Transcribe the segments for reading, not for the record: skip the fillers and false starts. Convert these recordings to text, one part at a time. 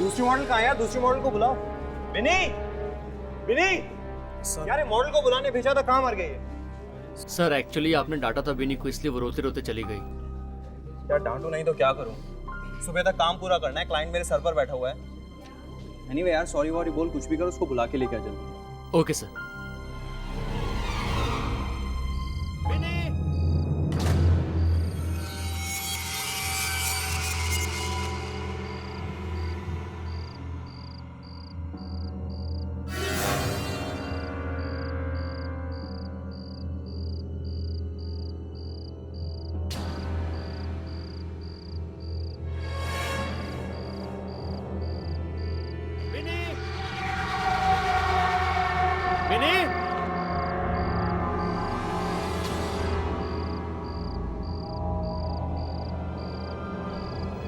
दूसरी मॉडल कहाँ है यार? दूसरी मॉडल को बुलाओ। विनी, विनी यार, ये मॉडल को बुलाने भेजा था, कहाँ मर गई है? सर एक्चुअली आपने डांटा था बिनी को, इसलिए वो रोते रोते चली गई। यार डांटू नहीं तो क्या करूँ? सुबह तक काम पूरा करना है, क्लाइंट मेरे सर पर बैठा हुआ है। एनीवे यार, सॉरी वॉरी बोल, कुछ भी कर, उसको बुला के लेके आ जल्दी। Okay sir.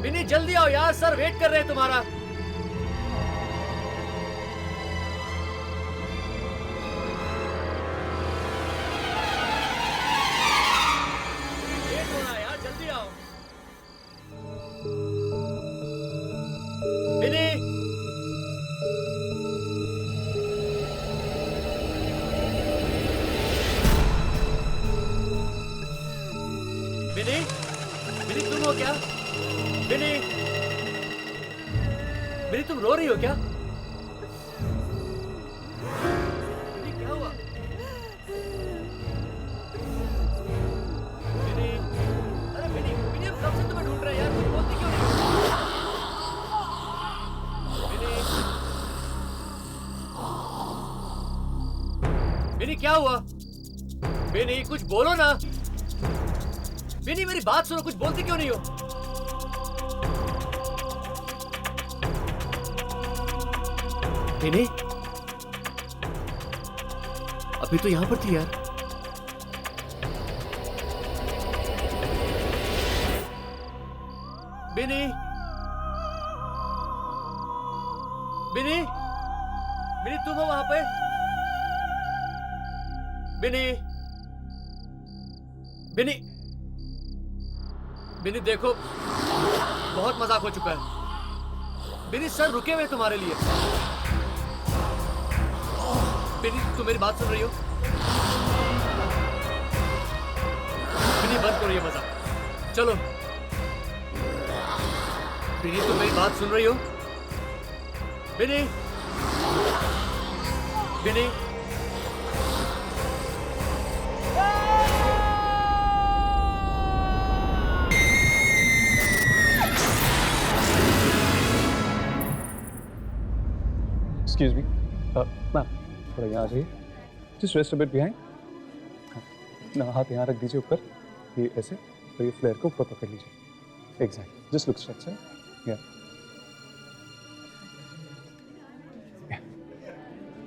विनी जल्दी आओ यार, सर वेट कर रहे हैं तुम्हारा। वेट हो रहा है यार, जल्दी आओ। विनी, विनी, विनी तुम हो क्या? विनी, विनी तुम रो रही हो क्या? विनी क्या हुआ? विनी, अरे विनी, विनी हम कब से तुम्हें ढूंढ रहे हैं यार, तुम बोलती क्यों नहीं? विनी, विनी क्या हुआ? विनी कुछ बोलो ना। विनी मेरी बात सुनो, कुछ बोलती क्यों नहीं हो? विनी, अभी तो यहां पर थी यार। विनी, विनी, विनी तुम हो वहां पे? विनी, विनी, विनी देखो, बहुत मजाक हो चुका है। विनी सर रुके हुए तुम्हारे लिए। विनी तुम मेरी बात सुन रही हो? विनी बंद करो ये मजाक, चलो। विनी तुम मेरी बात सुन रही हो? विनी, विनी, एक्सक्यूज मी मैम, थोड़ा यहाँ आ जाइए। Just rest a bit behind. हाँ, हाथ यहाँ रख दीजिए ऊपर, ये ऐसे, और ये फ्लेयर को ऊपर पकड़ लीजिए। Exact, just look straight sir. या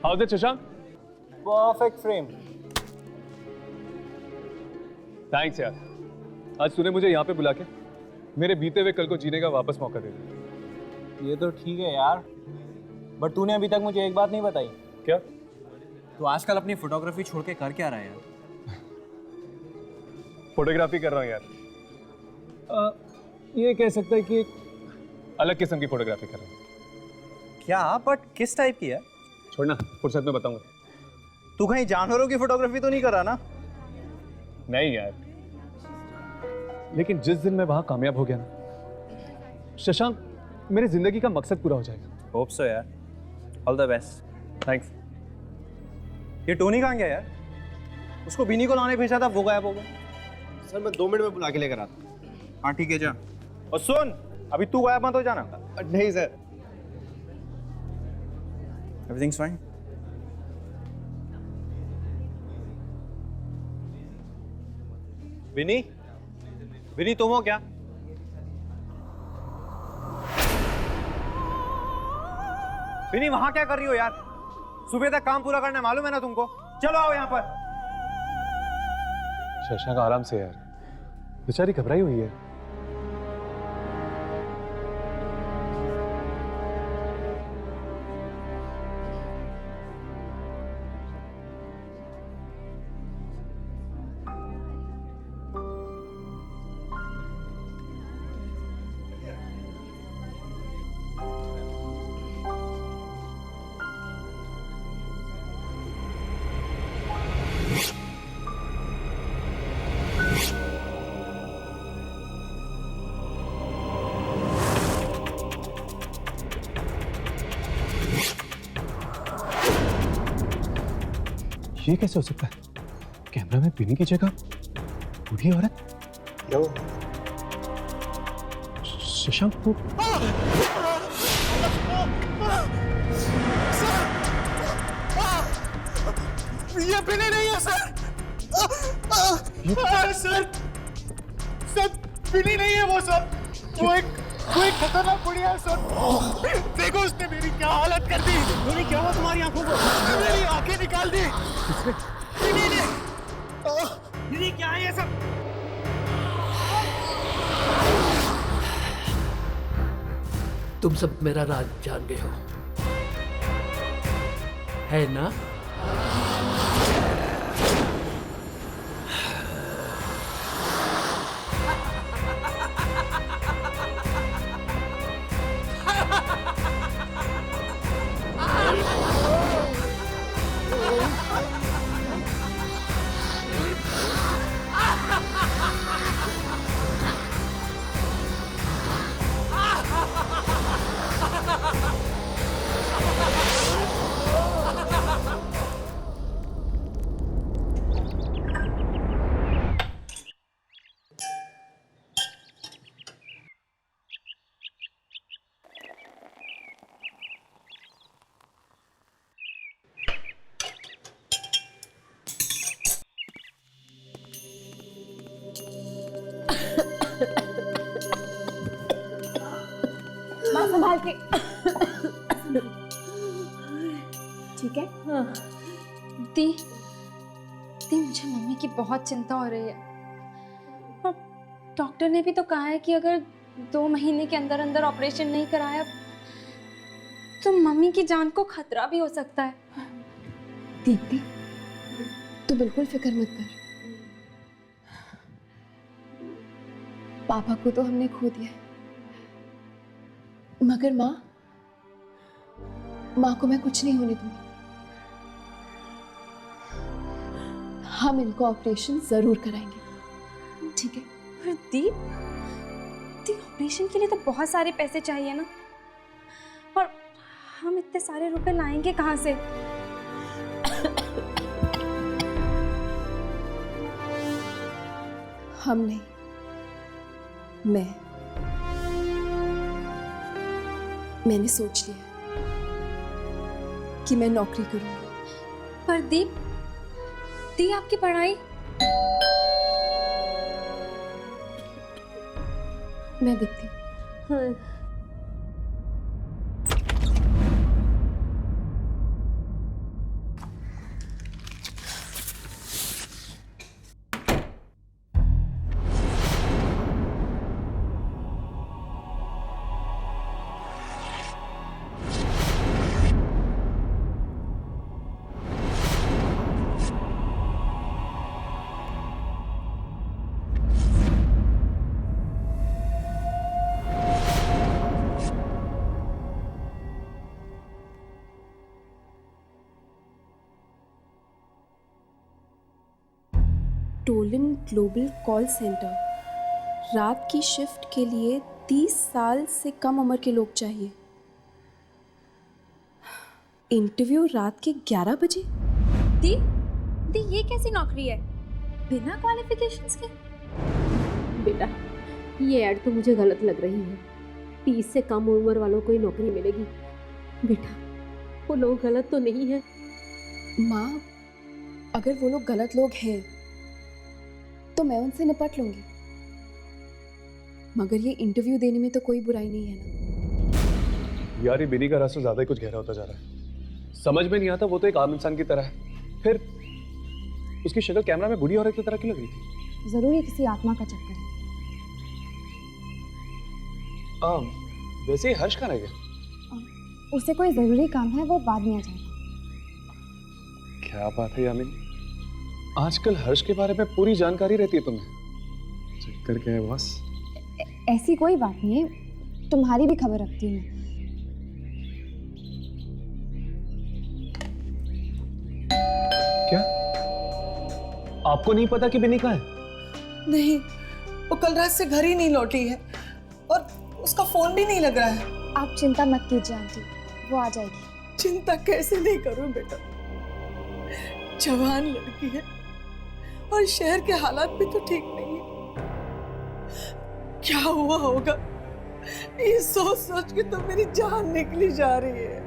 how is it Shashank? Perfect frame. Thanks यार, आज तूने मुझे यहाँ पे बुला के मेरे बीते हुए कल को जीने का वापस मौका दे दिया। ये तो ठीक है यार, बट तूने अभी तक मुझे एक बात नहीं बताई। क्या? तू आजकल अपनी फोटोग्राफी छोड़ के कर क्या रहा है यार? फोटोग्राफी कर रहा हूँ यार। ये कह सकता है कि एक अलग किस्म की फोटोग्राफी कर रहा हूँ। क्या? बट किस टाइप की है? छोड़ना, फुर्सत में बताऊंगा। तू कहीं जानवरों की फोटोग्राफी तो नहीं कर रहा ना? नहीं यार, लेकिन जिस दिन मैं वहां कामयाब हो गया ना शशांक, मेरी जिंदगी का मकसद पूरा हो जाएगा। होप सो यार, ऑल द बेस्ट। थैंक्स। ये टोनी कहाँ गया यार? उसको बिनी को लाने भेजा था, वो गायब हो गया। सर मैं 2 मिनट में बुला के लेकर आता हूँ। हाँ ठीक है, जा। और सुन, अभी तू गायब मत हो जाना। नहीं sir. Everything's fine? Vini, Vini तुम हो क्या? विनी वहां क्या कर रही हो यार? सुबह तक काम पूरा करना है, मालूम है ना तुमको? चलो आओ यहाँ पर। शशांक आराम से यार, बेचारी घबराई हुई है। ये कैसे हो सकता है? कैमरा में बिनी की जगह बूढ़ी औरत? क्या हुआ? शशांक को ये बिनी नहीं है सर। सर सर बिनी नहीं है वो सर। वो एक खतरनाक बुढ़िया है सर। देखो उसने मेरी क्या हालत कर दी। टोनी क्या हुआ तुम्हारी आंखों को? मेरी आंखें निकाल दी। बिनी ने दीदी क्या है ये सब? तुम सब मेरा राज जान गए हो, है ना? माँ संभाल के। ठीक है? हाँ। दी मुझे मम्मी की बहुत चिंता हो रही है और डॉक्टर ने भी तो कहा है कि अगर 2 महीने के अंदर अंदर ऑपरेशन नहीं कराया तो मम्मी की जान को खतरा भी हो सकता है। दीप्ति, तू बिल्कुल फिक्र मत कर। पापा को तो हमने खो दिया है, मगर माँ को मैं कुछ नहीं होने दूंगी। हम इनको ऑपरेशन जरूर कराएंगे, ठीक है? पर दी ऑपरेशन के लिए तो बहुत सारे पैसे चाहिए ना, और हम इतने सारे रुपए लाएंगे कहाँ से? हम नहीं, मैंने सोच लिया कि मैं नौकरी करूंगी। पर दी आपकी पढ़ाई? मैं देखती हूँ। हाँ। टोलन ग्लोबल कॉल सेंटर, रात की शिफ्ट के लिए 30 साल से कम उम्र के लोग चाहिए। इंटरव्यू रात के 11 बजे। दी ये कैसी नौकरी है बिना क्वालिफिकेशंस के? बेटा, ये ऐड तो मुझे गलत लग रही है। 30 से कम उम्र वालों को ही नौकरी मिलेगी। बेटा, वो लोग गलत तो नहीं है? माँ, अगर वो लोग गलत लोग हैं तो मैं उनसे निपट लूंगी, मगर ये इंटरव्यू देने में तो कोई बुराई नहीं है ना। यार, ये बिनी का रास्ता ज्यादा ही कुछ गहरा होता जा रहा है। समझ में नहीं आता, वो तो एक आम इंसान की तरह है, फिर उसकी शक्ल कैमरा में बूढ़ी औरत की तरह क्यों लग रही थी? जरूर ये किसी आत्मा का चक्कर है। वैसे ही हर्ष कहाँ रह गया? उसे कोई जरूरी काम है, वो बाद में आ जाएगा। क्या बात है यामिनी, आजकल हर्ष के बारे में पूरी जानकारी रहती है तुम्हें। चक्कर क्या है बॉस? ऐसी कोई बात नहीं है, तुम्हारी भी खबर रखती हूँ मैं। क्या आपको नहीं पता कि बिनी कहाँ है? नहीं, वो कल रात से घर ही नहीं लौटी है और उसका फोन भी नहीं लग रहा है। आप चिंता मत कीजिए आंटी, वो आ जाएगी। चिंता कैसे नहीं करूं बेटा, जवान लड़की है और शहर के हालात भी तो ठीक नहीं है। क्या हुआ होगा, ये सोच सोच के तो मेरी जान निकली जा रही है।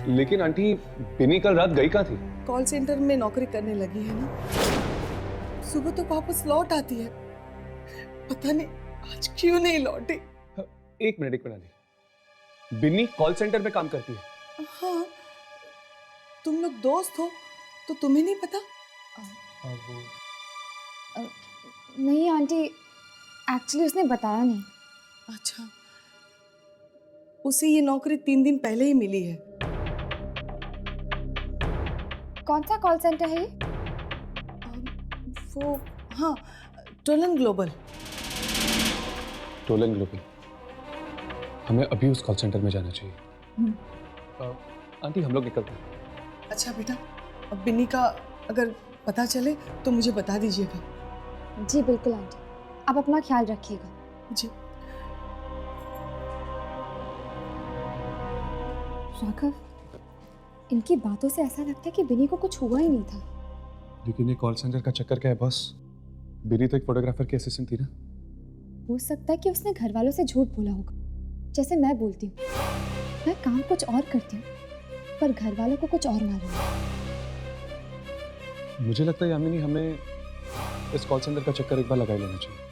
लेकिन आंटी, बिनी कल रात गई कहाँ थी? कॉल सेंटर में नौकरी करने लगी है ना, सुबह तो वापस लौट आती है। पता नहीं आज क्यों नहीं लौटी। एक मिनट आंटी, बिनी कॉल सेंटर में काम करती है? हाँ, तुम लोग दोस्त हो तो तुम्हें नहीं पता? नहीं आंटी, एक्चुअली उसने बताया नहीं। अच्छा, उसे ये नौकरी 3 दिन पहले ही मिली है। कौन सा कॉल सेंटर है ये? वो हाँ, टोलन ग्लोबल। Tollens global. हमें अभी उस कॉल सेंटर में जाना चाहिए। आंटी, हम लोग निकलते हैं। अच्छा बेटा, अब बिन्नी का अगर पता चले तो मुझे बता दीजिएगा। जी बिल्कुल आंटी, आप अपना ख्याल रखिएगा। जी। राघव, इनकी बातों से ऐसा लगता है कि बिनी को कुछ हुआ ही नहीं था। लेकिन ये कॉल सेंटर का चक्कर क्या है बॉस? बिनी तो एक फोटोग्राफर की असिस्टेंट थी ना। हो सकता है कि उसने घर वालों से झूठ बोला होगा, जैसे मैं बोलती हूँ। मैं काम कुछ और करती हूँ पर घर वालों को कुछ और मालूम है। मुझे लगता है यामिनी, हमें इस कॉल सेंटर का चक्कर एक बार लगा ही लेना चाहिए।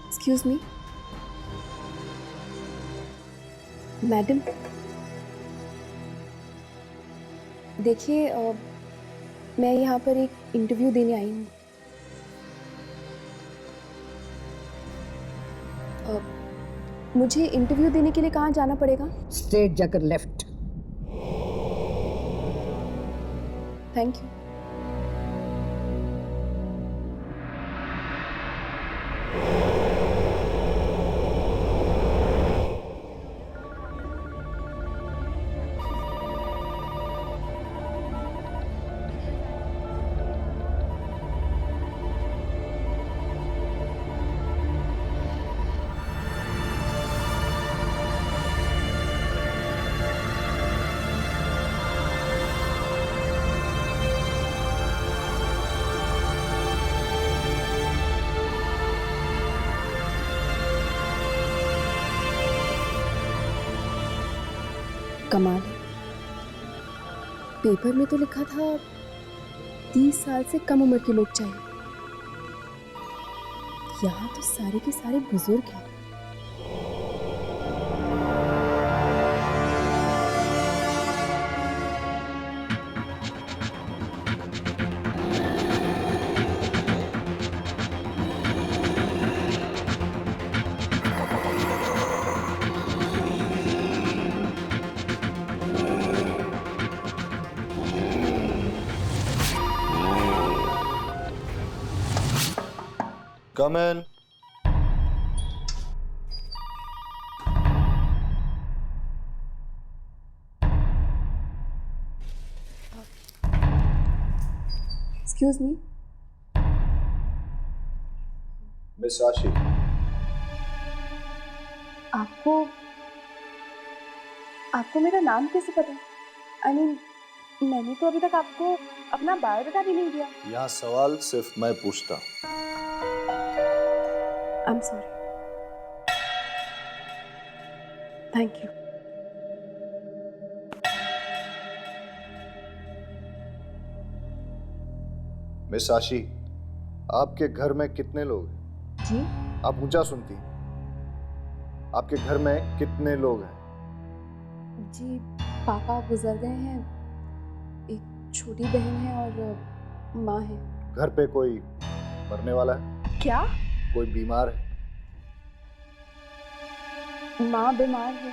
एक्सक्यूज मी मैडम, देखिए मैं यहाँ पर एक इंटरव्यू देने आई हूँ। मुझे इंटरव्यू देने के लिए कहाँ जाना पड़ेगा? स्ट्रेट जाकर लेफ्ट। Thank you. कमाल है, पेपर में तो लिखा था 30 साल से कम उम्र के लोग चाहिए, यहाँ तो सारे के सारे बुजुर्ग हैं। कम इन। Excuse me. मिस आशी, आपको आपको मेरा नाम कैसे पता? आई मीन, मैंने तो अभी तक आपको अपना बायोडाटा भी नहीं दिया। यहाँ सवाल सिर्फ मैं पूछता। I am sorry. Thank you. Miss आशी, आपके घर में कितने लोग हैं? जी? आप ऊंचा सुनती। आपके घर में कितने लोग हैं? जी, पापा गुजर गए हैं, एक छोटी बहन है और माँ है। घर पे कोई मरने वाला है? क्या? कोई बीमार है? माँ बीमार है,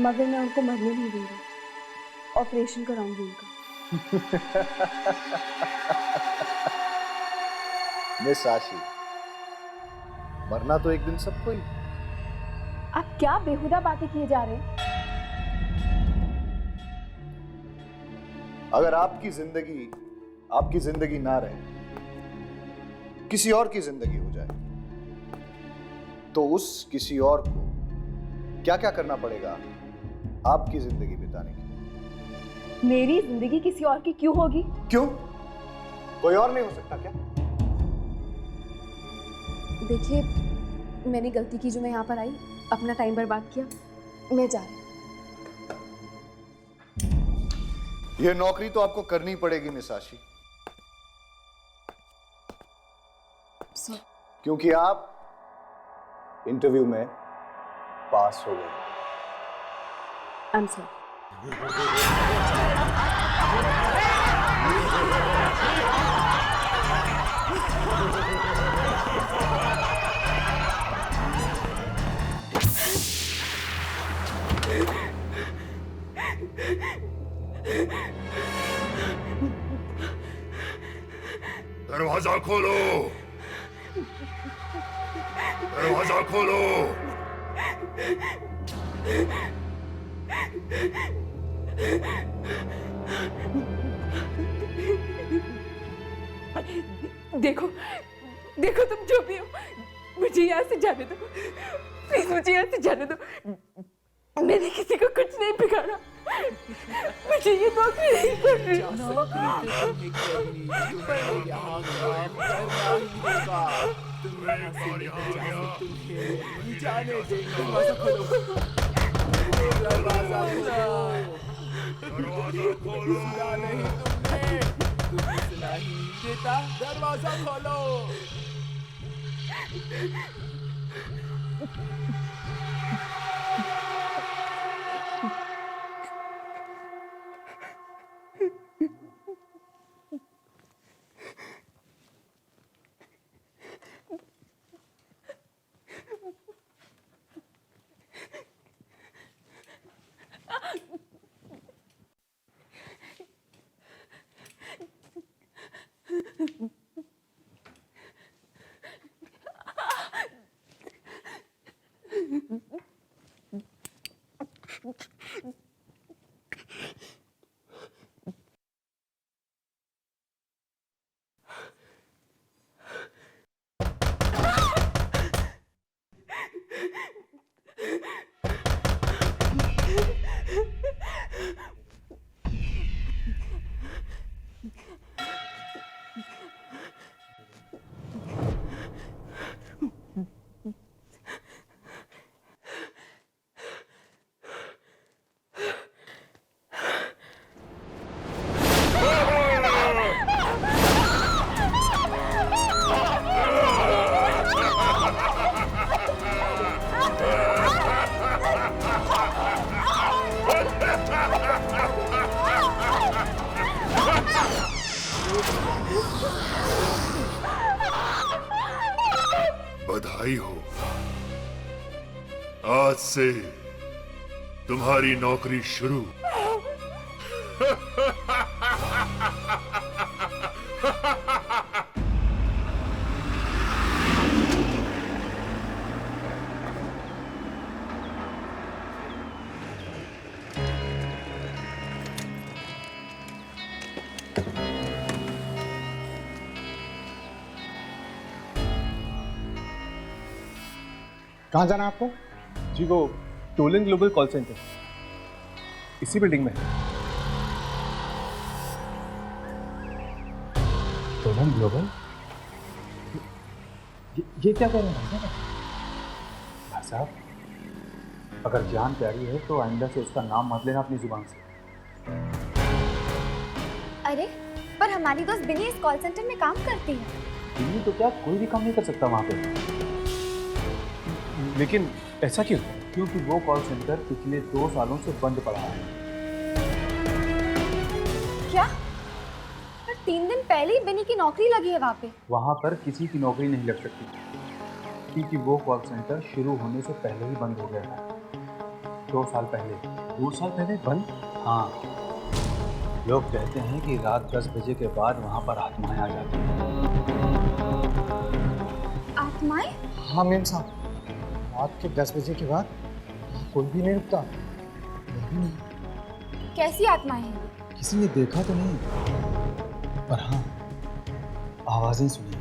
मगर मैं उनको मरने नहीं दूंगी। ऑपरेशन कराऊंगी उनका। मिस आशी, मरना तो एक दिन सबको ही। आप क्या बेहुदा बातें किए जा रहे हैं? अगर आपकी जिंदगी ना रहे, किसी और की जिंदगी हो जाए, तो उस किसी और को क्या क्या करना पड़ेगा आपकी जिंदगी बिताने के लिए? मेरी जिंदगी किसी और की क्यों होगी? क्यों? कोई और नहीं हो सकता क्या? देखिए, मैंने गलती की जो मैं यहाँ पर आई, अपना टाइम बर्बाद किया। मैं जा रही हूँ। यह नौकरी तो आपको करनी पड़ेगी मिस आशी, क्योंकि आप इंटरव्यू में पास हो गए। I am sorry. दरवाजा खोलो, दरवाजा खोलो। देखो देखो, तुम जो भी हो, मुझे यहाँ से जाने दो प्लीज, मुझे यहाँ से जाने दो। मैंने किसी को कुछ नहीं बिगाड़ा, मुझे ये नौकरी नहीं करनी। जाने दे, दरवाजा खोलो, दरवाजा खोलो। नहीं तुमने सुना ही देता, दरवाजा खोलो। बधाई हो, आज से तुम्हारी नौकरी शुरू। कहाँ जाना है आपको? जी वो टोलिन ग्लोबल कॉल सेंटर इसी बिल्डिंग में है। Tollens global? ये क्या कह रहे हैं भाई साहब? अगर जान प्यारी है तो आइंदा से उसका नाम मत लेना अपनी जुबान से। अरे पर हमारी दोस्त बिनी इस कॉल सेंटर में काम करती है। बिनी तो क्या कोई भी काम नहीं कर सकता वहाँ पे। लेकिन ऐसा क्यों? क्योंकि वो कॉल सेंटर पिछले 2 सालों से बंद पड़ा है। क्या? पर 3 दिन पहले ही बिनी की नौकरी लगी है वहाँ पे। वहाँ पर किसी की नौकरी नहीं लग सकती क्योंकि वो कॉल सेंटर शुरू होने से पहले ही बंद हो गया है। 2 साल पहले। 2 साल पहले बंद? हाँ, लोग कहते हैं कि रात 10 बजे के बाद वहाँ पर आत्माएं आ जाती हैं। आत्माएं? हाँ मेम साहब, रात के 10 बजे के बाद कोई भी नहीं रुकता। कैसी आत्माएं हैं? किसी ने देखा तो नहीं, पर हाँ आवाजें सुनी।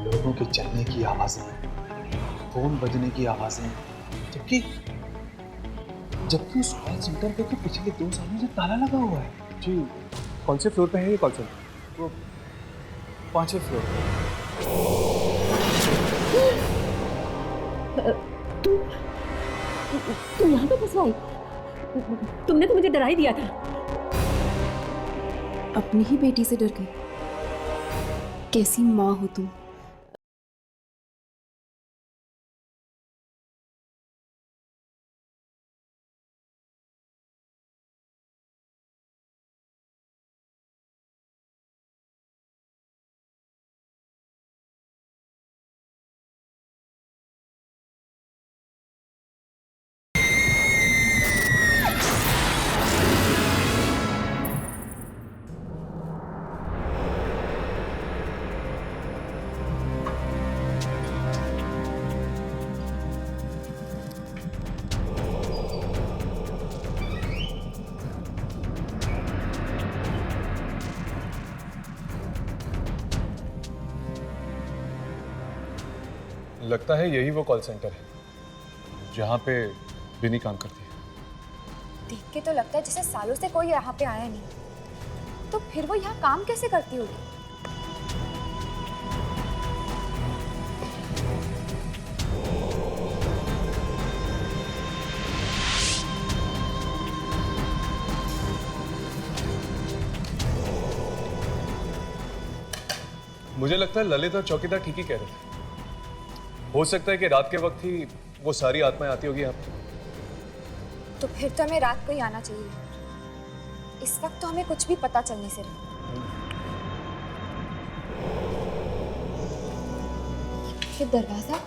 लोगों के चलने की आवाजें, फोन बजने की आवाजें। जबकि उस कॉल सेंटर पे तो पिछले 2 सालों से ताला लगा हुआ है। जी कौन से फ्लोर पे है ये कॉल सेंटर? वो 5वें फ्लोर पे। तुम यहाँ पे कैसे आई? तुमने तो मुझे डरा ही दिया था। अपनी ही बेटी से डर गई। कैसी माँ हो तुम? लगता है यही वो कॉल सेंटर है जहाँ पे बिनी काम करती है। देख के तो लगता है जैसे सालों से कोई यहाँ पे आया नहीं। तो फिर वो यहाँ काम कैसे करती होगी? मुझे लगता है ललित और चौकीदार ठीक ही कह रहे थे। हो सकता है कि रात के वक्त ही वो सारी आत्माएं आती होगी यहाँ पे। तो फिर तो हमें रात को ही आना चाहिए। इस वक्त तो हमें कुछ भी पता चलने से रहा। ये दरवाजा?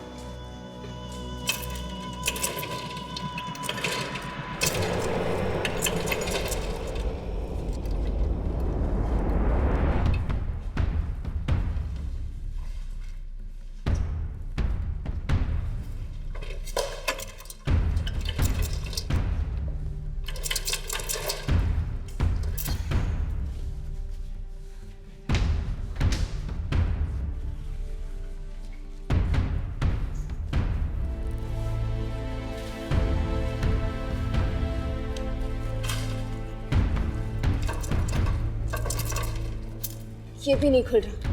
ये भी नहीं खुल रहा।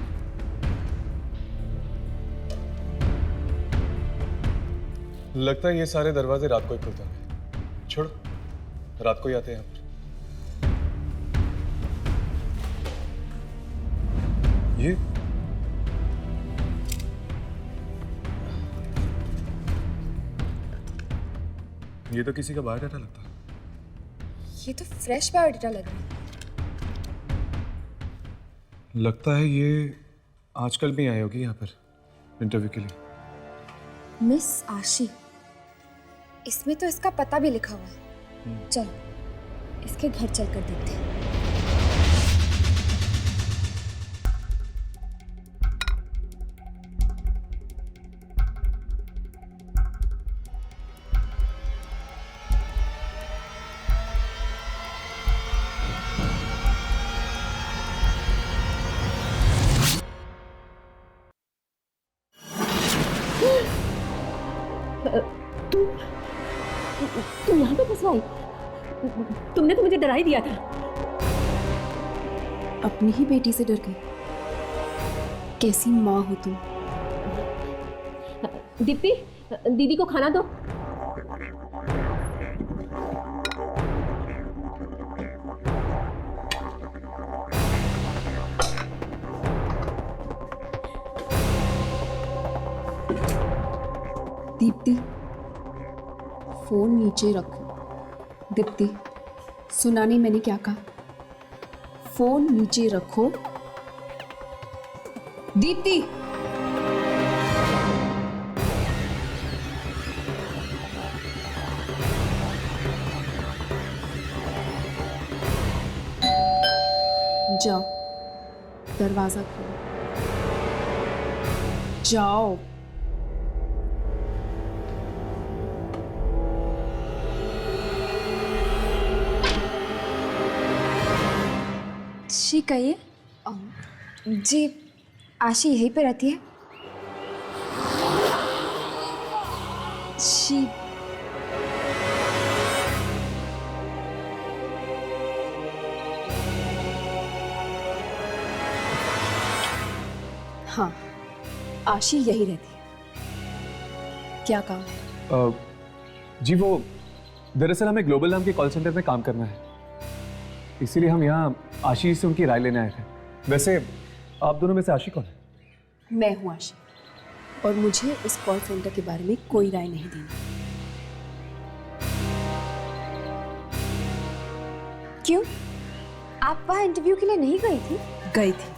लगता है ये सारे दरवाजे रात को ही खुलते होंगे। छोड़, रात को ही आते हैं यहाँ पर। ये तो किसी का बायोडाटा लगता है। ये तो फ्रेश बायोडाटा लग रहा है। लगता है ये आजकल भी आई होगी यहाँ पर इंटरव्यू के लिए। मिस आशी, इसमें तो इसका पता भी लिखा हुआ है। चलो इसके घर चलकर देखते हैं। तुम यहाँ पे कैसे आई? तुमने तो मुझे डरा ही दिया था। अपनी ही बेटी से डर गई। कैसी माँ हो तुम? दीप्ति, दीदी को खाना दो। दीप्ति, फोन नीचे रखो। दीप्ति, सुना नहीं मैंने क्या कहा? फोन नीचे रखो। दीप्ति, जाओ, दरवाजा खोलो। जाओ। जी कहिए। जी आशी यहीं पे रहती है? जी हाँ, आशी यही रहती है। क्या काम? जी वो दरअसल हमें ग्लोबल नाम के कॉल सेंटर में काम करना है, इसीलिए हम यहाँ आशी से उनकी राय लेने आए थे। वैसे आप दोनों में से आशी कौन है? मैं हूँ आशी, और मुझे उस कॉल सेंटर के बारे में कोई राय नहीं देनी। क्यों? आप वहाँ इंटरव्यू के लिए नहीं गई थी? गई थी,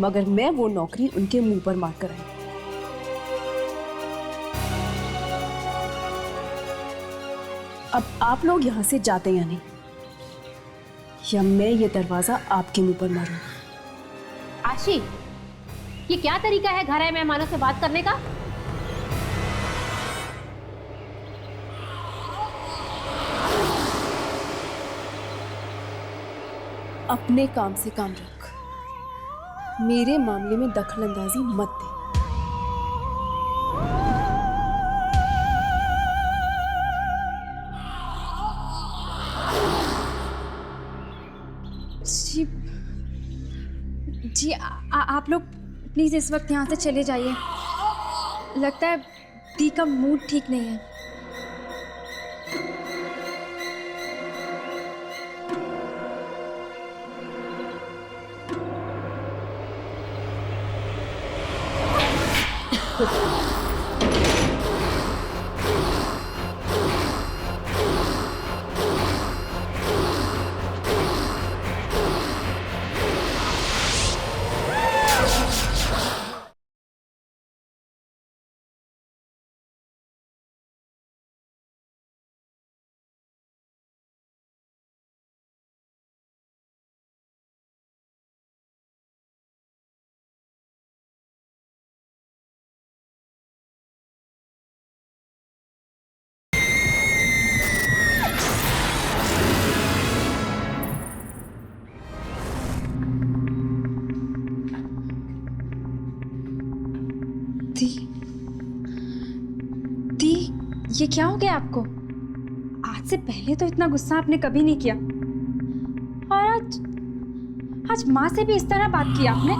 मगर मैं वो नौकरी उनके मुंह पर मार कर आई। अब आप लोग यहाँ से जाते या नहीं, या मैं ये दरवाजा आपके मुंह पर मारूं? आशी, ये क्या तरीका है घर आए मेहमानों से बात करने का? अपने काम से काम रख, मेरे मामले में दखलंदाजी मत दे। जी जी आप लोग प्लीज इस वक्त यहाँ से चले जाइए। लगता है दी का मूड ठीक नहीं है। दी, ये क्या हो गया आपको? आज से पहले तो इतना गुस्सा आपने कभी नहीं किया, और आज माँ से भी इस तरह बात की आपने।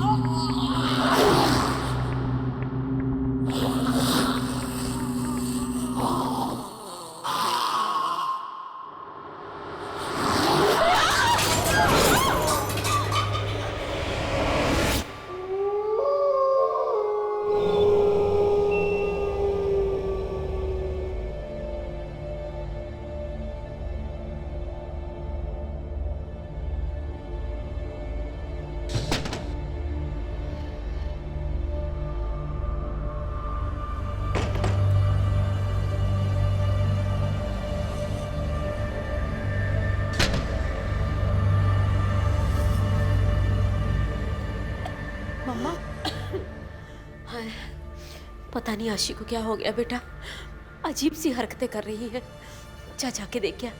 मम्मा, पता नहीं आशी को क्या हो गया बेटा, अजीब सी हरकतें कर रही है। जा जाके देख क्या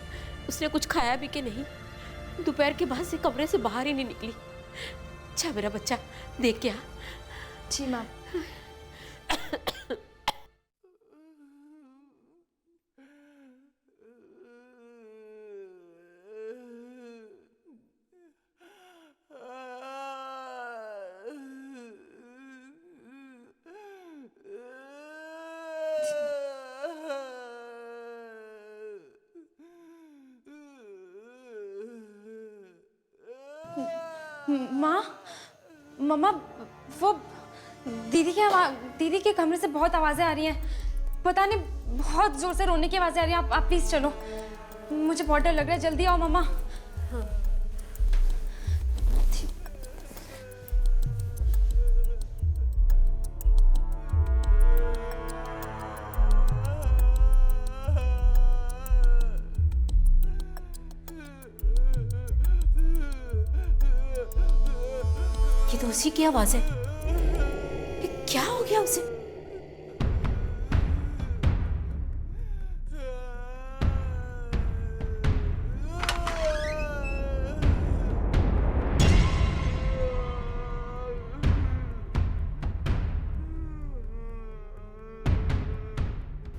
उसने कुछ खाया भी कि नहीं। दोपहर के बाद से कमरे से बाहर ही नहीं निकली। जा मेरा बच्चा, देख क्या। जी माँ। माँ, मम्मा, वो दीदी के कमरे से बहुत आवाजें आ रही हैं। पता नहीं, बहुत जोर से रोने की आवाजें आ रही हैं। आप प्लीज चलो, मुझे बहुत डर लग रहा है। जल्दी आओ मम्मा। हाँ। ये तो उसी की आवाज है। ये क्या हो गया उसे?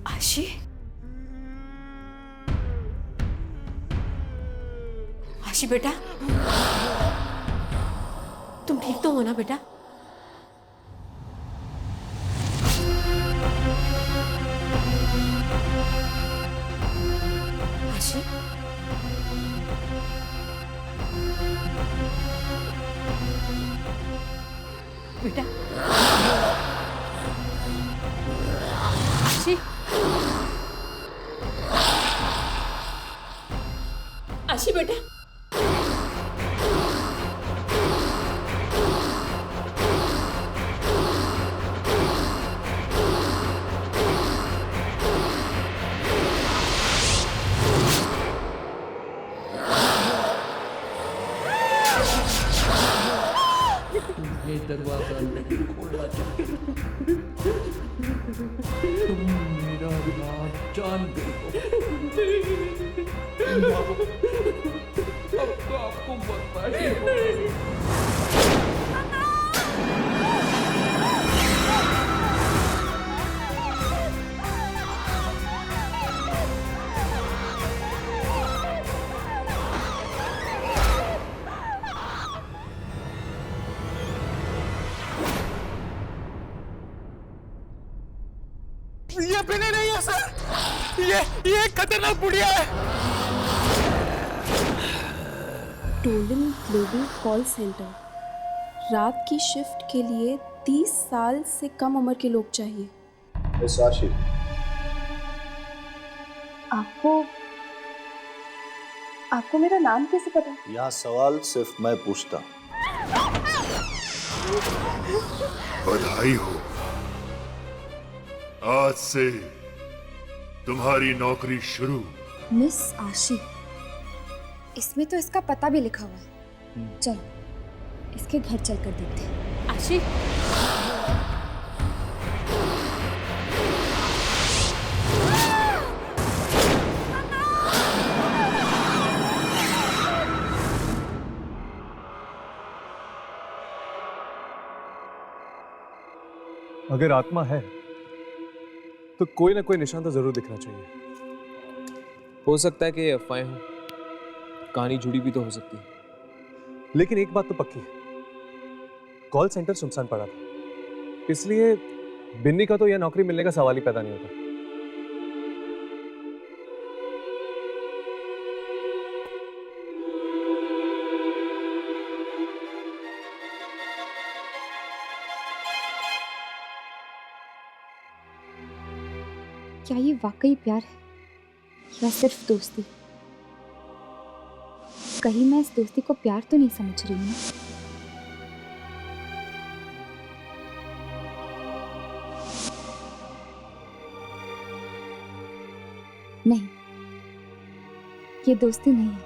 आशी, आशी बेटा, तुम ठीक तो हो ना बेटा? आशी, बेटा, आशी, आशी बेटा, ये दरवाजा नहीं खोलना चाहते। तुम मेरा राज जान गए हो। अब तो आपको बर्बादी होगी। ये बिनी नहीं है सर, ये एक खतरनाक बुढ़िया है। टोलन ग्लोबल कॉल सेंटर, रात की शिफ्ट के लिए 30 साल से कम उम्र के लोग चाहिए। मिस आशी, आपको मेरा नाम कैसे पता? यहाँ सवाल सिर्फ मैं पूछता हूँ। बधाई हो, आज से तुम्हारी नौकरी शुरू। मिस आशी, इसमें तो इसका पता भी लिखा हुआ है। चलो इसके घर चलकर देखते हैं। आशी, अगर आत्मा है तो कोई ना कोई निशान तो जरूर दिखना चाहिए। हो सकता है कि अफवाहें हो, कहानी जुड़ी भी तो हो सकती है। लेकिन एक बात तो पक्की है, कॉल सेंटर सुनसान पड़ा था, इसलिए बिन्नी का तो यह नौकरी मिलने का सवाल ही पैदा नहीं होता। क्या ये वाकई प्यार है या सिर्फ दोस्ती? कहीं मैं इस दोस्ती को प्यार तो नहीं समझ रही हूँ? नहीं, ये दोस्ती नहीं है।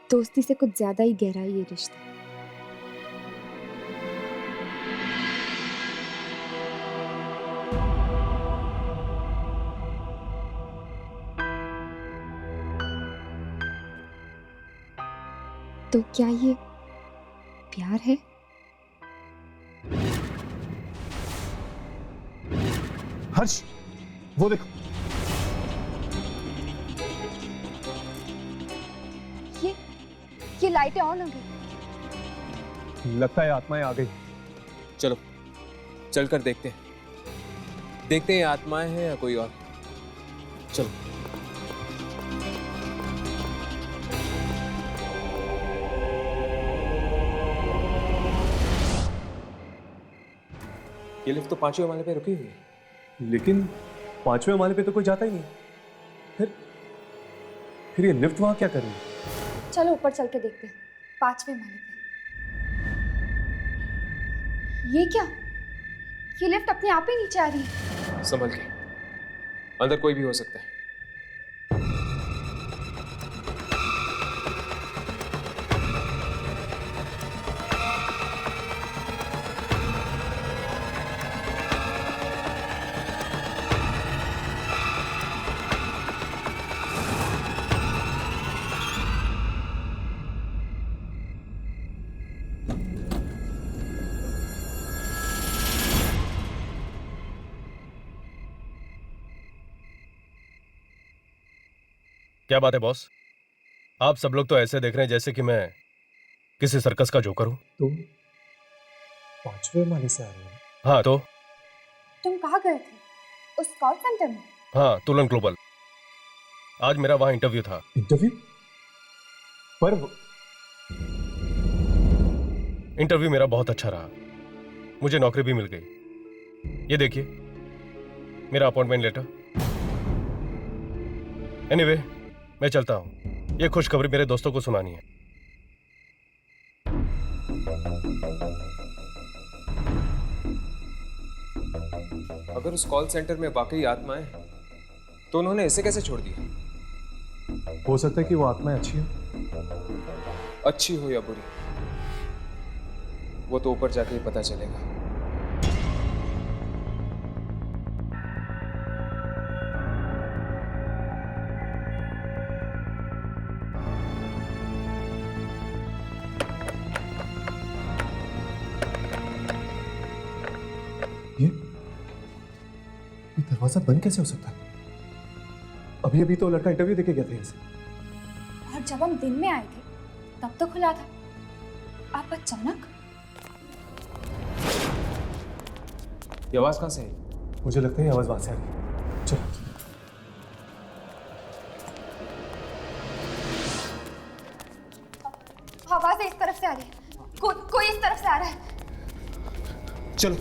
दोस्ती से कुछ ज्यादा ही गहरा है ये रिश्ता। तो क्या ये प्यार है? हर्ष, वो देखो। ये लाइटें ऑन हो गई। लगता है आत्माएं आ गई। चलो चलकर देखते हैं, देखते हैं आत्माएं हैं या कोई और। चलो। ये लिफ्ट तो 5वें माले पे रुकी हुई है। लेकिन 5वें माले पे तो कोई जाता ही नहीं। फिर ये लिफ्ट वहां क्या कर रही है? चलो ऊपर चल के देखते हैं, 5वें माले पे। ये क्या? ये लिफ्ट अपने आप ही नीचे आ रही है। संभल के, अंदर कोई भी हो सकता है। क्या बात है बॉस? आप सब लोग तो ऐसे देख रहे हैं जैसे कि मैं किसी सर्कस का जोकर हूं। तुम 5वें माले से आ रहे हो? हाँ तो तुम कहाँ गए थे? उस कॉल सेंटर में? हाँ, तुलन ग्लोबल। आज मेरा वहां इंटरव्यू था। इंटरव्यू? पर इंटरव्यू मेरा बहुत अच्छा रहा, मुझे नौकरी भी मिल गई। ये देखिए मेरा अपॉइंटमेंट लेटर। एनीवे, मैं चलता हूं। ये खुशखबरी मेरे दोस्तों को सुनानी है। अगर उस कॉल सेंटर में वाकई आत्माएं हैं, तो उन्होंने इसे कैसे छोड़ दिया? हो सकता है कि वो आत्माएं अच्छी हो। अच्छी हो या बुरी, वो तो ऊपर जाके ही पता चलेगा। ये दरवाजा बंद कैसे हो सकता है? अभी अभी तो लड़का इंटरव्यू देके गया था इसे। और जब हम दिन में आए थे तब तो खुला था। आप अचानक? ये आवाज कहां से आई? मुझे लगता है ये आवाज वहां से आ रही है। चलो। आवाज इस तरफ से आ रही है। कोई इस तरफ से आ रहा है। चलो।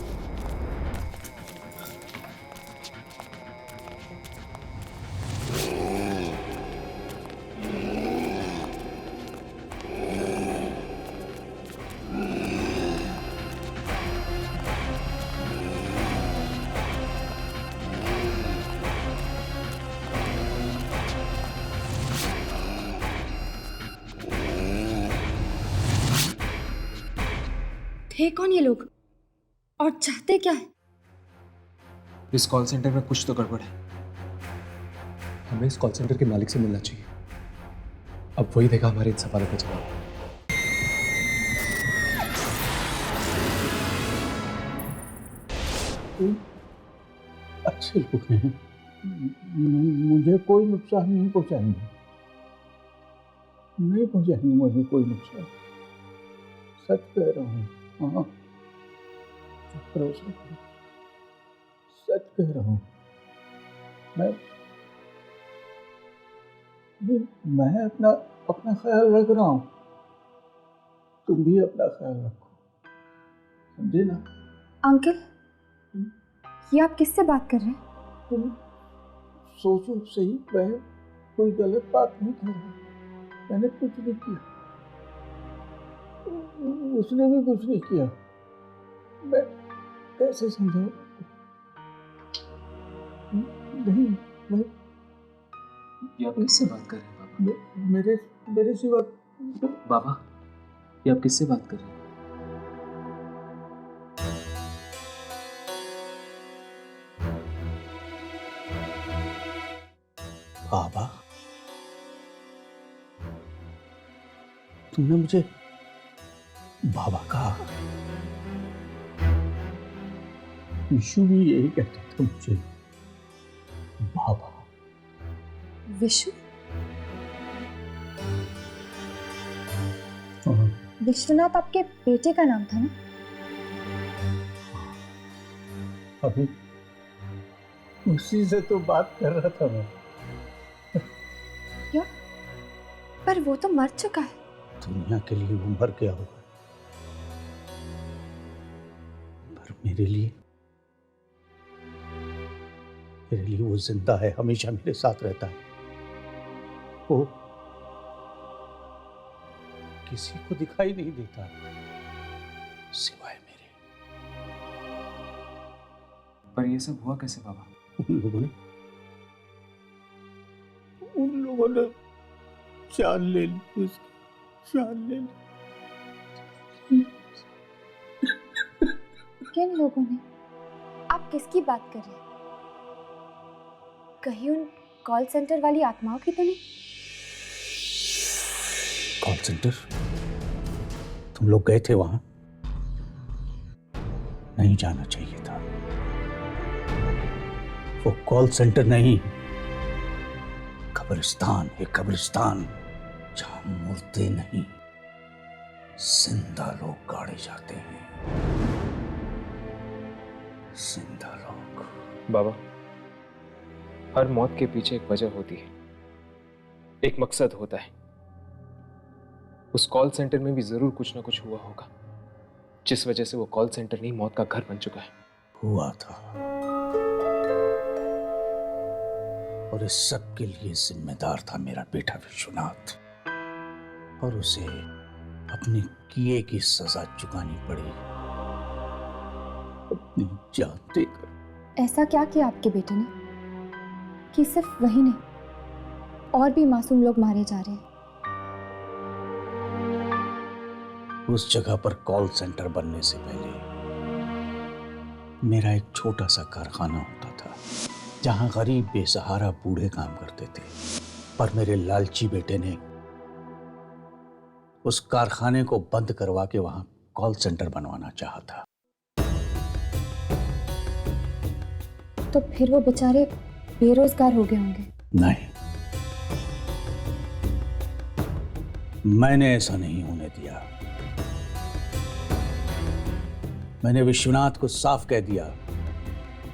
थे कौन ये लोग और चाहते क्या है? इस कॉल सेंटर में कुछ तो गड़बड़ है। हमें इस कॉल सेंटर के मालिक से मिलना चाहिए। अब वही देगा हमारे इन सवालों का जवाब। अच्छे लोग हैं, मुझे कोई नुकसान नहीं पहुंचाएंगे, नहीं पहुंचाएंगे मुझे कोई नुकसान। सच कह रहा हूँ। हाँ, भरोसा करो, सच कह रहा हूँ। मैं अपना ख्याल रख रहा हूँ, तुम भी अपना ख्याल रखो, समझे ना? अंकल, ये आप किससे बात कर रहे हैं? तुम सोचो सही, मैं कोई गलत बात नहीं कर रहा, मैंने कुछ नहीं किया, उसने भी कुछ नहीं किया। मैं कैसे समझाऊं? नहीं, मैं ये आप किससे बात कर रहे हैं बाबा? मेरे सिवा बाबा, ये आप किससे बात कर रहे हैं? बाबा, तुमने मुझे बाबा कहा। विशु भी यही कहता था मुझे, बाबा। विशु? हाँ। विश्वनाथ आपके बेटे का नाम था ना? अभी उसी से तो बात कर रहा था मैं। क्या? पर वो तो मर चुका है। दुनिया के लिए वो मर गया होगा, पर मेरे लिए मेरे लिए वो जिंदा है, हमेशा मेरे साथ रहता है। वो किसी को दिखाई नहीं देता सिवाय मेरे। पर ये सब हुआ कैसे बाबा? उन लोगों ने जान ले ली, उसकी जान ले ली। किन लोगों ने? आप किसकी बात कर रहे हैं? कहीं उन कॉल सेंटर वाली आत्माओं की तो नहीं? Call centre? तुम लोग गए थे वहां? नहीं जाना चाहिए था। वो कॉल सेंटर नहीं, कब्रिस्तान है, कब्रिस्तान, जहां मुर्दे नहीं जिंदा लोग गाड़े जाते हैं। जिंदा लोग। बाबा, हर मौत के पीछे एक वजह होती है, एक मकसद होता है। उस कॉल सेंटर में भी जरूर कुछ ना कुछ हुआ होगा, जिस वजह से वो कॉल सेंटर नहीं मौत का घर बन चुका है। हुआ था, और इस सब के लिए जिम्मेदार था मेरा बेटा विश्वनाथ, और उसे अपने किए की सजा चुकानी पड़ी, अपनी जान देकर। ऐसा क्या किया आपके बेटे ने कि सिर्फ वही नहीं, और भी मासूम लोग मारे जा रहे हैं? उस जगह पर कॉल सेंटर बनने से पहले मेरा एक छोटा सा कारखाना होता था, जहां गरीब बेसहारा बूढ़े काम करते थे। पर मेरे लालची बेटे ने उस कारखाने को बंद करवा के वहां कॉल सेंटर बनवाना चाहा था। तो फिर वो बेचारे बेरोजगार हो गए होंगे। नहीं, मैंने ऐसा नहीं होने दिया। मैंने विश्वनाथ को साफ कह दिया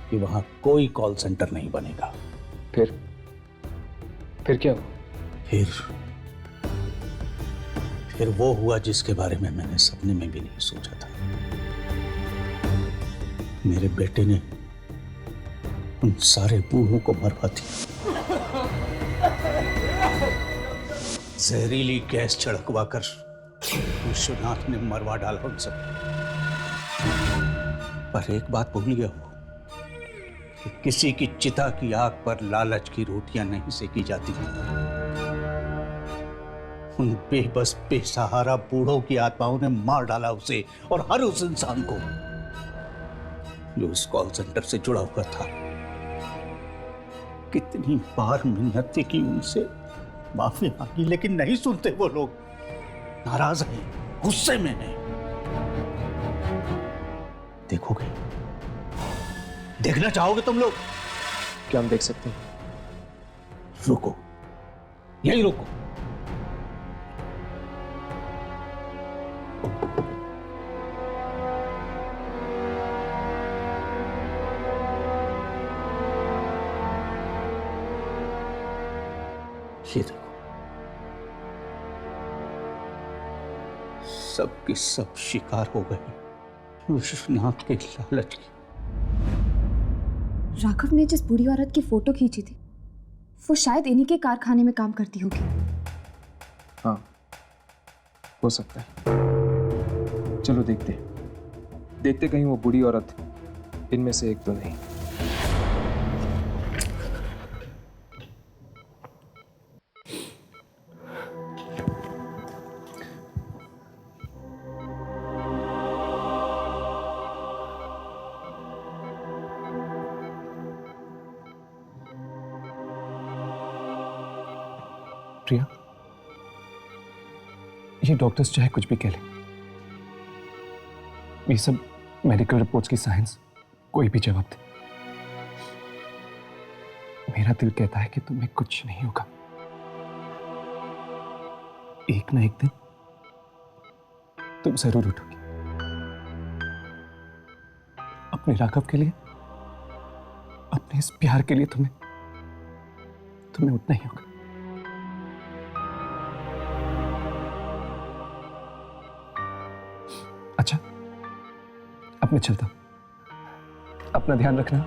कि वहां कोई कॉल सेंटर नहीं बनेगा। फिर क्या हुआ? फिर वो हुआ जिसके बारे में मैंने सपने में भी नहीं सोचा था। मेरे बेटे ने उन सारे बूढ़ों को मरवा दिया, जहरीली गैस छिड़कवा कर विश्वनाथ ने मरवा डाला उन सब। पर एक बात भूल गया वो कि किसी की चिता की आग पर लालच की रोटियां नहीं सेकी जाती। उन बेबस बेसहारा बूढ़ों की आत्माओं ने मार डाला उसे, और हर उस इंसान को जो इस कॉल सेंटर से जुड़ा हुआ था। कितनी बार मिन्नतें की उनसे, माफी मांगी, लेकिन नहीं सुनते वो लोग। नाराज हैं, गुस्से में हैं। देखोगे? देखना चाहोगे तुम लोग? क्या हम देख सकते हैं? रुको, यही रुको। ये देखो, सब की सब शिकार हो गए विश्वनाथ के लालच की। राघव ने जिस बूढ़ी औरत की फोटो खींची थी, वो शायद इन्हीं के कारखाने में काम करती होगी। हाँ, हो सकता है। चलो देखते कहीं वो बूढ़ी औरत इनमें से एक तो नहीं। प्रिया, ये डॉक्टर्स चाहे कुछ भी कह लें, ये सब मेडिकल रिपोर्ट्स की साइंस कोई भी जवाब दे, मेरा दिल कहता है कि तुम्हें कुछ नहीं होगा। एक ना एक दिन तुम जरूर उठोगी। अपने राघव के लिए, अपने इस प्यार के लिए तुम्हें उठना ही होगा। अच्छा, अब मैं चलता हूं। अपना ध्यान रखना।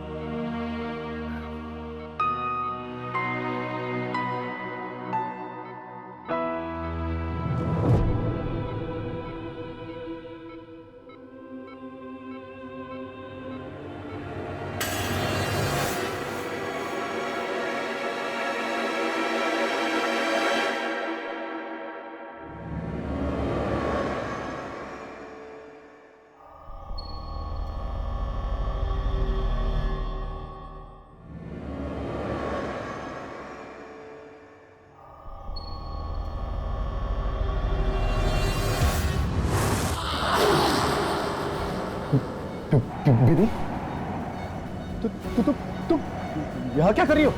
बिनी, तू यहाँ क्या कर रही हो?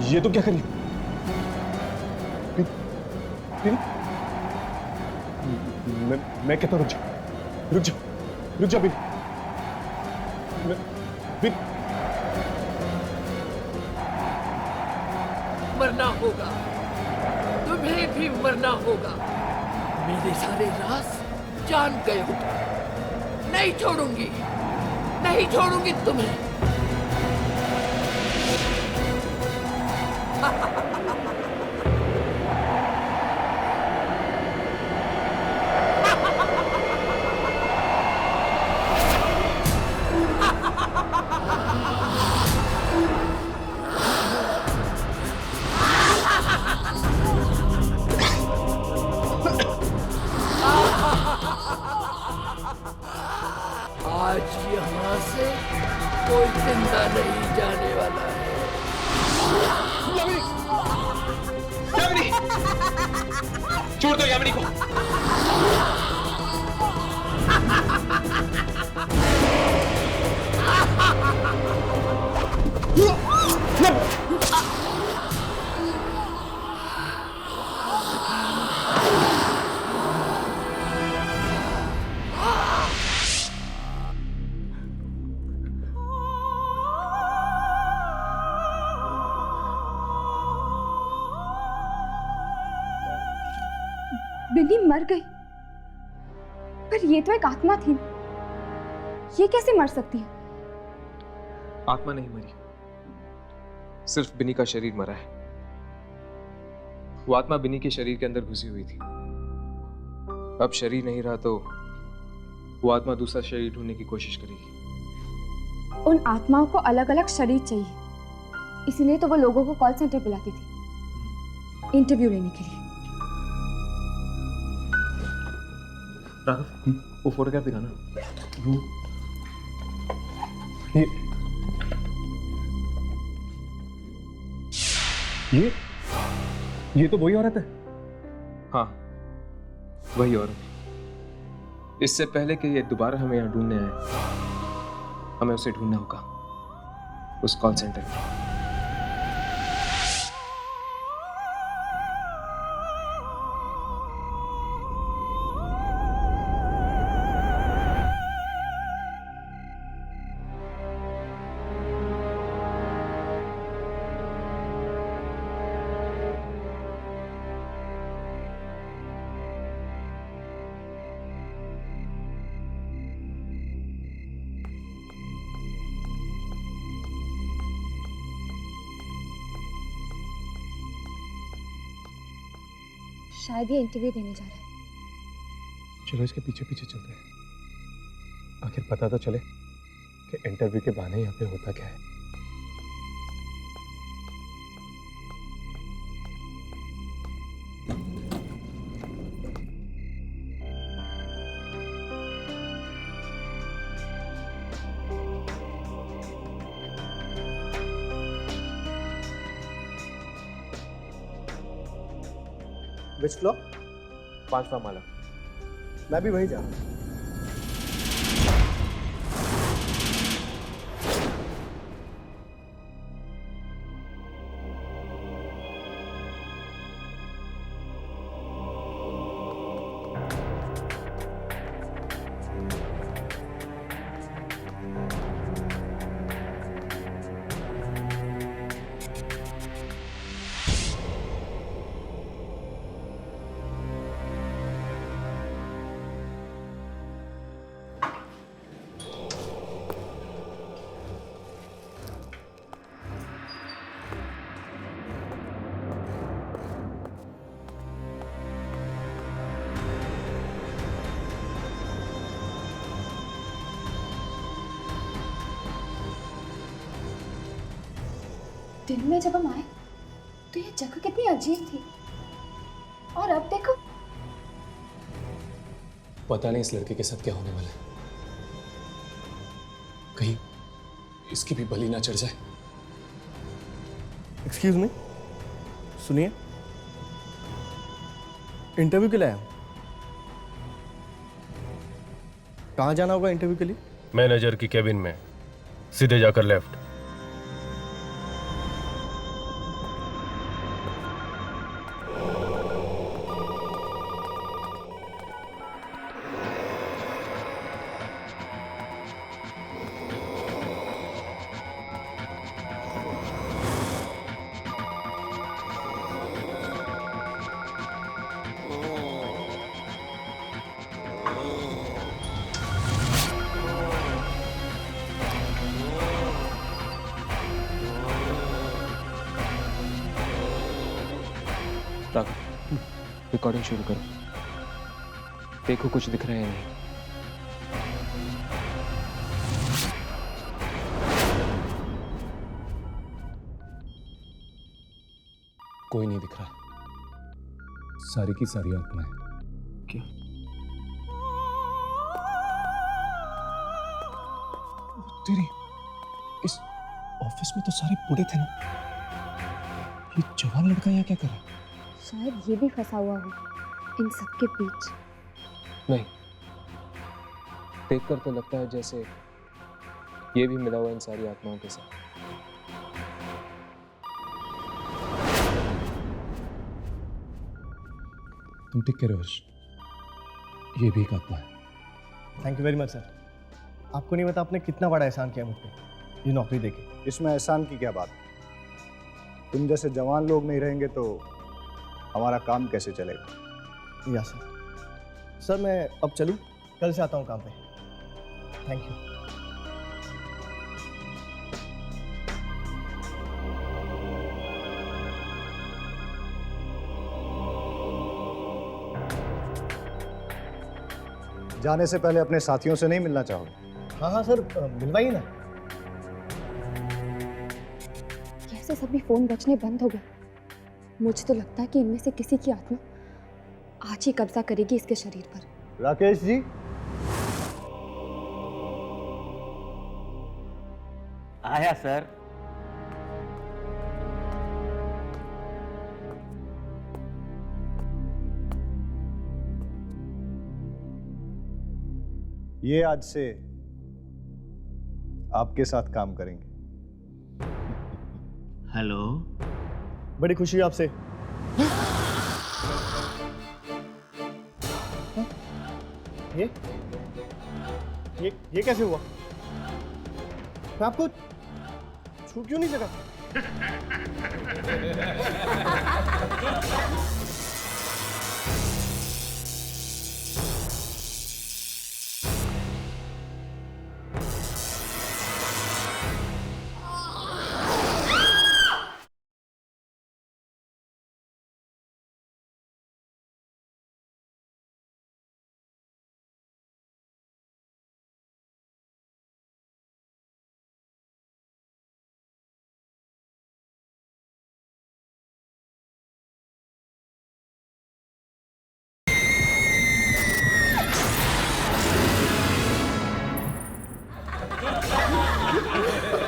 ये तो क्या कर रही हो? बिनी, मैं कहता हूँ रुक जा बिनी। मरना होगा, तुम्हें भी मरना होगा। मेरे सारे राज जान गए हो तुम। नहीं छोड़ूंगी तुम्हें। आज यहाँ से कोई जिंदा नहीं जाने वाला है। यामिनी! छोड़ दो यामिनी को। बिनी मर गई, पर ये तो एक आत्मा थी, ये कैसे मर सकती है? आत्मा नहीं मरी, सिर्फ बिनी का शरीर मरा है। वो आत्मा बिनी के शरीर के अंदर घुसी हुई थी। अब शरीर नहीं रहा तो वो आत्मा दूसरा शरीर ढूंढने की कोशिश करेगी। उन आत्माओं को अलग अलग शरीर चाहिए, इसीलिए तो वो लोगों को कॉल सेंटर बुलाती थी इंटरव्यू लेने के लिए। राघव, वो फोटोग्राफ दिखाना। ये तो वही औरत है। हाँ, वही औरत। इससे पहले कि ये दोबारा हमें यहाँ ढूंढने आए, हमें उसे ढूंढना होगा उस कॉल सेंटर में। शायद ये इंटरव्यू देने जा रहा है। चलो इसके पीछे पीछे चलते हैं, आखिर पता तो चले कि इंटरव्यू के बहाने यहाँ पे होता क्या है। Which floor? 5वां माला। मैं भी वहीं जा रहा हूँ। दिन में जब हम आए तो ये जगह कितनी अजीब थी, और अब देखो। पता नहीं इस लड़के के साथ क्या होने वाला है, कहीं इसकी भी बलि ना चढ़ जाए। एक्सक्यूज मी, सुनिए। इंटरव्यू के लिए आया हूँ। कहाँ जाना होगा इंटरव्यू के लिए? मैनेजर की केबिन में, सीधे जाकर लेफ्ट। रिकॉर्डिंग शुरू करो। देखो कुछ दिख रहा है या नहीं। कोई नहीं दिख रहा। सारी की सारी आत्माएं। क्या? तेरी इस ऑफिस में तो सारे बूढ़े थे ना। ये जवान लड़का यहाँ क्या कर रहा है? शायद ये भी फंसा हुआ हो इन सबके बीच। नहीं, देखकर तो लगता है जैसे ये भी मिला हुआ इन सारी आत्माओं के साथ। तुम ठीक कह रहे हो हर्ष, ये भी एक आत्मा है। Thank you very much sir. आपको नहीं पता आपने कितना बड़ा एहसान किया मुझ पे ये नौकरी देके। इसमें एहसान की क्या बात? तुम जैसे जवान लोग नहीं रहेंगे तो हमारा काम कैसे चलेगा? या सर। सर मैं अब चलूँ, कल से आता हूँ काम पे। Thank you. जाने से पहले अपने साथियों से नहीं मिलना चाहोगे? हाँ हाँ सर, मिलवाइए ना। कैसे सभी फोन बजने बंद हो गए। मुझे तो लगता है कि इनमें से किसी की आत्मा आज ही कब्जा करेगी इसके शरीर पर। राकेश जी, आया सर। ये आज से आपके साथ काम करेंगे। हेलो, बड़ी खुशी है आपसे। ये कैसे हुआ? मैं आपको छू क्यों नहीं सका?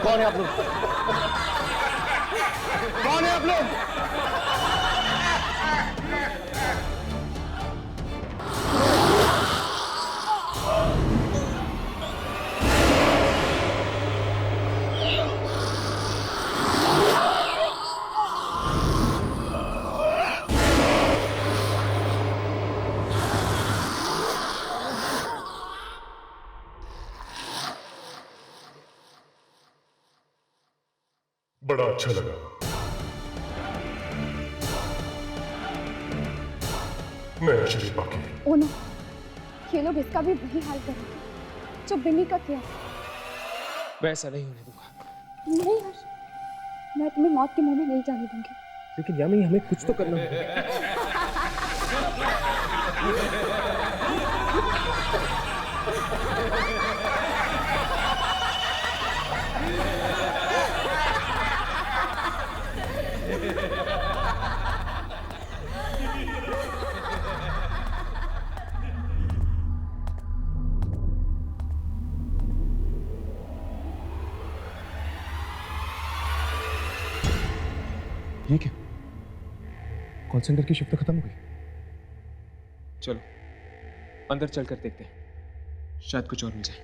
कौन है आप लोग? कौन है आप लोग? बड़ा अच्छा लगा। मैं शरीफ बाकी। ओ नो, ये लोग इसका भी वही हाल करेंगे जो बिन्नी का किया। वैसा नहीं होने दूंगा। नहीं हर्ष, मैं तुम्हें मौत के मुंह में नहीं जाने दूंगी। लेकिन यामी हमें कुछ तो करना होगा। ये क्या? कॉल सेंटर की शिफ्ट खत्म हो गई? चलो अंदर चलकर देखते हैं, शायद कुछ और मिल जाए।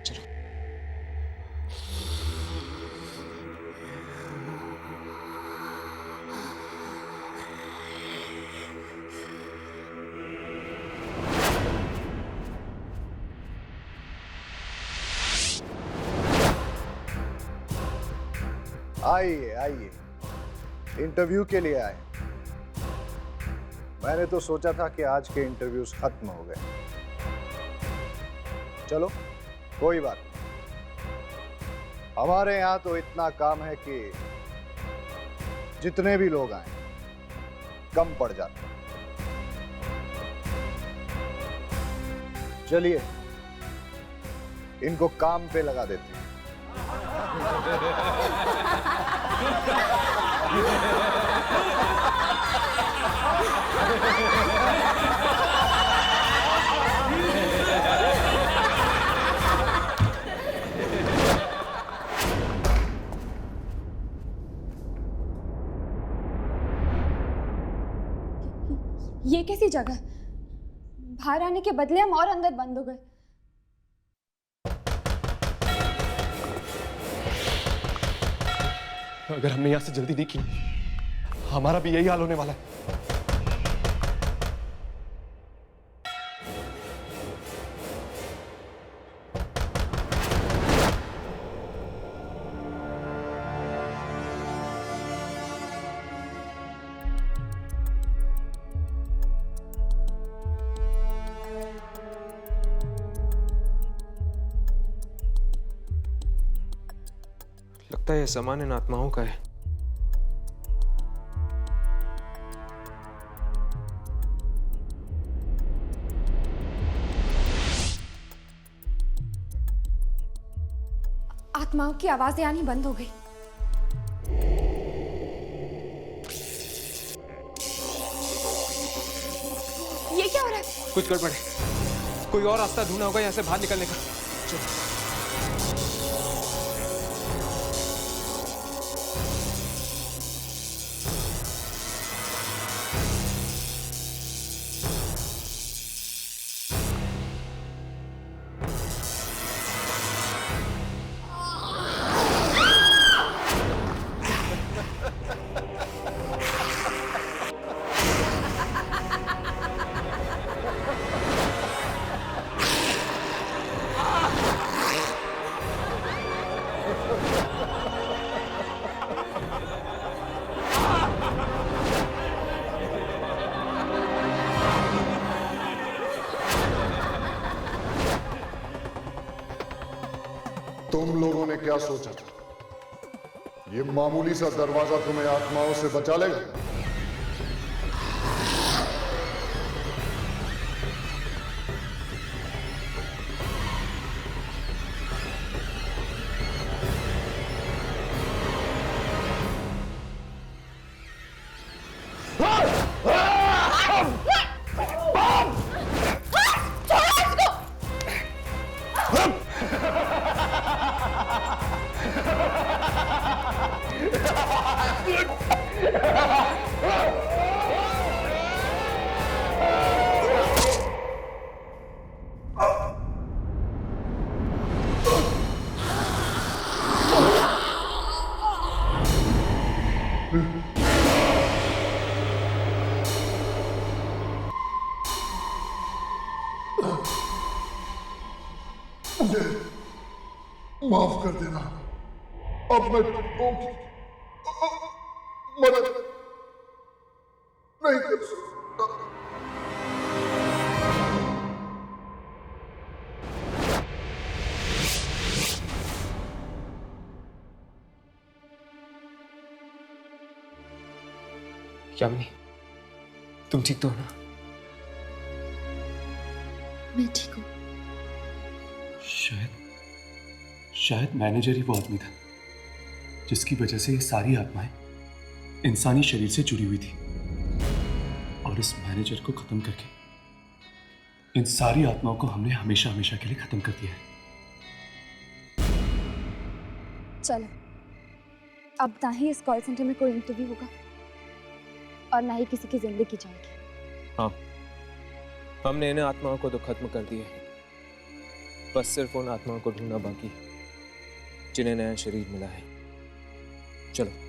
चलो। आइए आइए, इंटरव्यू के लिए आए। मैंने तो सोचा था कि आज के इंटरव्यूज खत्म हो गए। चलो कोई बात नहीं, हमारे यहां तो इतना काम है कि जितने भी लोग आए कम पड़ जाते। चलिए इनको काम पे लगा देते हैं। ये कैसी जगह? बाहर आने के बदले हम और अंदर बंद हो गए। अगर हमने यहां से जल्दी नहीं की, हमारा भी यही हाल होने वाला है। लगता है यह सामान इन आत्माओं का है। आत्माओं की आवाजें आनी बंद हो गई। ये क्या हो रहा है? कुछ गड़बड़ है, कोई और रास्ता ढूंढना होगा यहाँ से बाहर निकलने का। चलो। तुम लोगों ने क्या सोचा था? ये मामूली सा दरवाजा तुम्हें आत्माओं से बचा लेगा? माफ कर देना, अब मैं तुमको मदद नहीं कर सकता। यामिनी, तुम ठीक तो हो ना? मैं ठीक हूँ। शायद मैनेजर ही वो आदमी था जिसकी वजह से ये सारी आत्माएं इंसानी शरीर से जुड़ी हुई थी, और इस मैनेजर को खत्म करके इन सारी आत्माओं को हमने हमेशा हमेशा के लिए खत्म कर दिया है। चलो, अब ना ही इस कॉल सेंटर में कोई इंटरव्यू होगा और ना ही किसी की जिंदगी जाएगी। हाँ, हमने इन आत्माओं को तो खत्म कर दिया है, बस सिर्फ उन आत्माओं को ढूंढना बाकी है जिन्हें नया शरीर मिला है। चलो।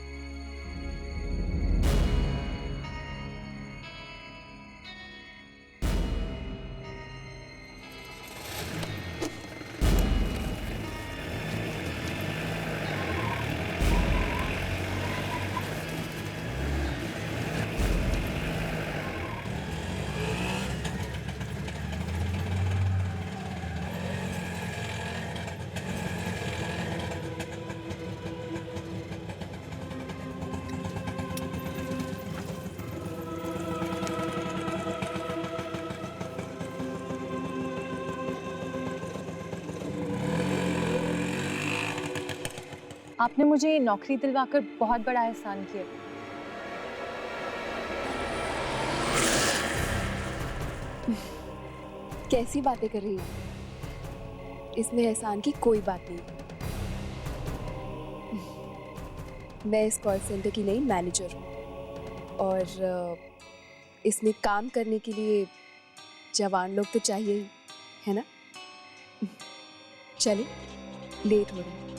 आपने मुझे ये नौकरी दिलवाकर बहुत बड़ा एहसान किया। कैसी बातें कर रही हो? इसमें एहसान की कोई बात नहीं। मैं इस कॉल सेंटर की नई मैनेजर हूँ और इसमें काम करने के लिए जवान लोग तो चाहिए ही, है ना? चलिए, लेट हो रहा है।